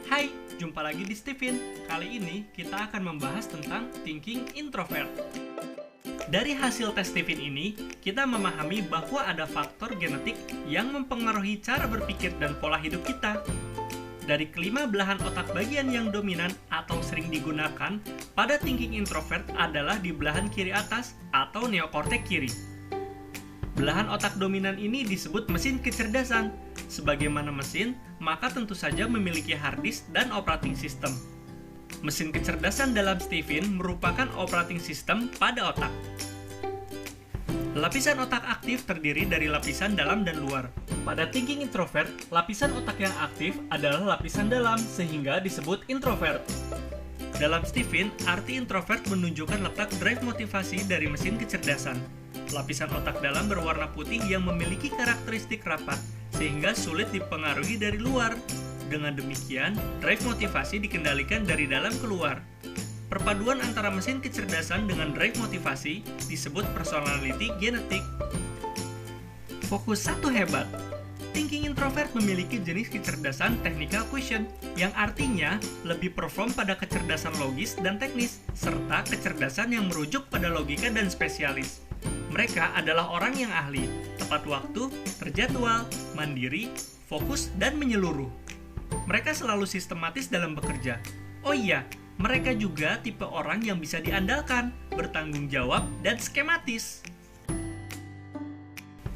Hai, jumpa lagi di Steven. Kali ini kita akan membahas tentang thinking introvert. Dari hasil tes Steven ini, kita memahami bahwa ada faktor genetik yang mempengaruhi cara berpikir dan pola hidup kita. Dari kelima belahan otak bagian yang dominan atau sering digunakan pada thinking introvert adalah di belahan kiri atas atau neokortek kiri. Belahan otak dominan ini disebut mesin kecerdasan. Sebagaimana mesin, maka tentu saja memiliki hard disk dan operating system. Mesin kecerdasan dalam Steven merupakan operating system pada otak. Lapisan otak aktif terdiri dari lapisan dalam dan luar. Pada thinking introvert, lapisan otak yang aktif adalah lapisan dalam, sehingga disebut introvert. Dalam Steven, arti introvert menunjukkan letak drive motivasi dari mesin kecerdasan. Lapisan otak dalam berwarna putih yang memiliki karakteristik rapat, sehingga sulit dipengaruhi dari luar. Dengan demikian, drive motivasi dikendalikan dari dalam keluar. Perpaduan antara mesin kecerdasan dengan drive motivasi disebut personality genetik. Fokus satu hebat. Thinking introvert memiliki jenis kecerdasan technical quotient, yang artinya lebih perform pada kecerdasan logis dan teknis, serta kecerdasan yang merujuk pada logika dan spesialis. Mereka adalah orang yang ahli, tepat waktu, terjadwal, mandiri, fokus, dan menyeluruh. Mereka selalu sistematis dalam bekerja. Oh iya, mereka juga tipe orang yang bisa diandalkan, bertanggung jawab, dan skematis.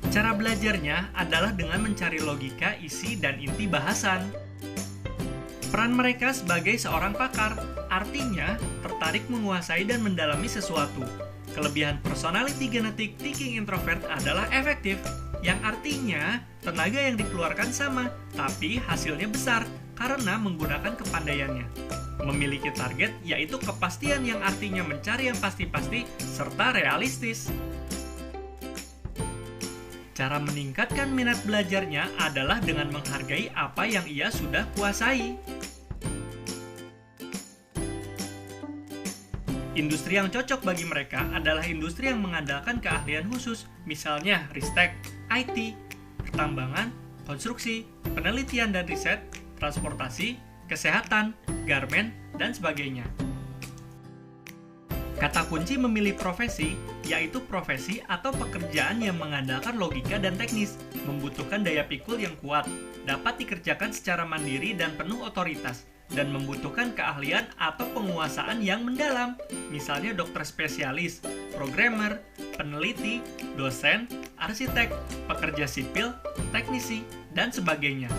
Cara belajarnya adalah dengan mencari logika, isi, dan inti bahasan. Peran mereka sebagai seorang pakar, artinya tertarik menguasai dan mendalami sesuatu. Kelebihan personality genetik thinking introvert adalah efektif, yang artinya tenaga yang dikeluarkan sama, tapi hasilnya besar karena menggunakan kepandaiannya. Memiliki target yaitu kepastian yang artinya mencari yang pasti-pasti serta realistis. Cara meningkatkan minat belajarnya adalah dengan menghargai apa yang ia sudah kuasai. Industri yang cocok bagi mereka adalah industri yang mengandalkan keahlian khusus, misalnya ristek, IT, pertambangan, konstruksi, penelitian dan riset, transportasi, kesehatan, garmen, dan sebagainya. Kata kunci memilih profesi, yaitu profesi atau pekerjaan yang mengandalkan logika dan teknis, membutuhkan daya pikul yang kuat, dapat dikerjakan secara mandiri dan penuh otoritas, dan membutuhkan keahlian atau penguasaan yang mendalam, misalnya dokter spesialis, programmer, peneliti, dosen, arsitek, pekerja sipil, teknisi, dan sebagainya.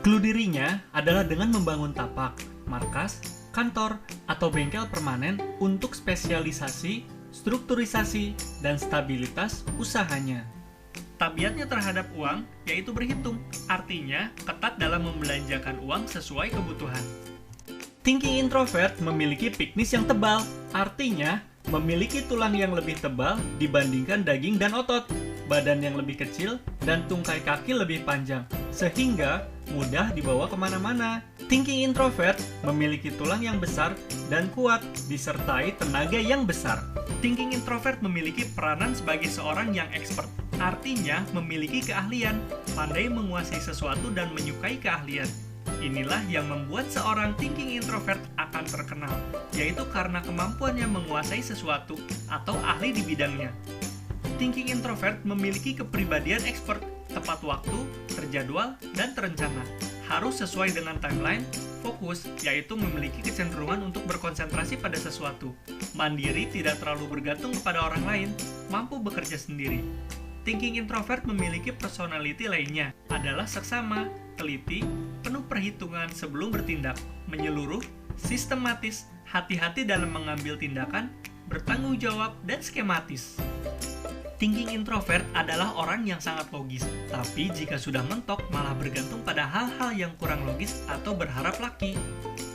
Clue dirinya adalah dengan membangun tapak, markas, kantor, atau bengkel permanen untuk spesialisasi, strukturisasi, dan stabilitas usahanya. Tabiatnya terhadap uang yaitu berhitung, artinya ketat dalam membelanjakan uang sesuai kebutuhan. Thinking introvert memiliki piknis yang tebal, artinya memiliki tulang yang lebih tebal dibandingkan daging dan otot, badan yang lebih kecil, dan tungkai kaki lebih panjang, sehingga mudah dibawa kemana-mana. Thinking introvert memiliki tulang yang besar dan kuat, disertai tenaga yang besar. Thinking introvert memiliki peranan sebagai seorang yang expert, artinya memiliki keahlian, pandai menguasai sesuatu dan menyukai keahlian. Inilah yang membuat seorang thinking introvert akan terkenal, yaitu karena kemampuannya menguasai sesuatu atau ahli di bidangnya. Thinking introvert memiliki kepribadian expert, tepat waktu, terjadwal, dan terencana. Harus sesuai dengan timeline, fokus, yaitu memiliki kecenderungan untuk berkonsentrasi pada sesuatu. Mandiri, tidak terlalu bergantung kepada orang lain, mampu bekerja sendiri. Thinking introvert memiliki personality lainnya, adalah seksama, teliti, penuh perhitungan sebelum bertindak, menyeluruh, sistematis, hati-hati dalam mengambil tindakan, bertanggung jawab, dan skematis. Thinking introvert adalah orang yang sangat logis, tapi jika sudah mentok malah bergantung pada hal-hal yang kurang logis atau berharap laki.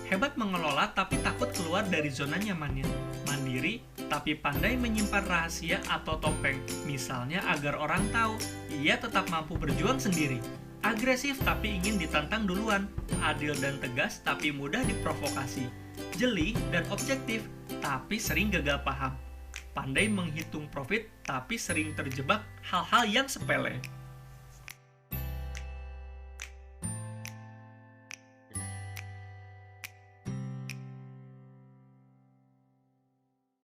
Hebat mengelola tapi takut keluar dari zona nyamannya. Mandiri tapi pandai menyimpan rahasia atau topeng, misalnya agar orang tahu, ia tetap mampu berjuang sendiri. Agresif tapi ingin ditantang duluan, adil dan tegas tapi mudah diprovokasi. Jeli dan objektif tapi sering gagal paham. Pandai menghitung profit, tapi sering terjebak hal-hal yang sepele.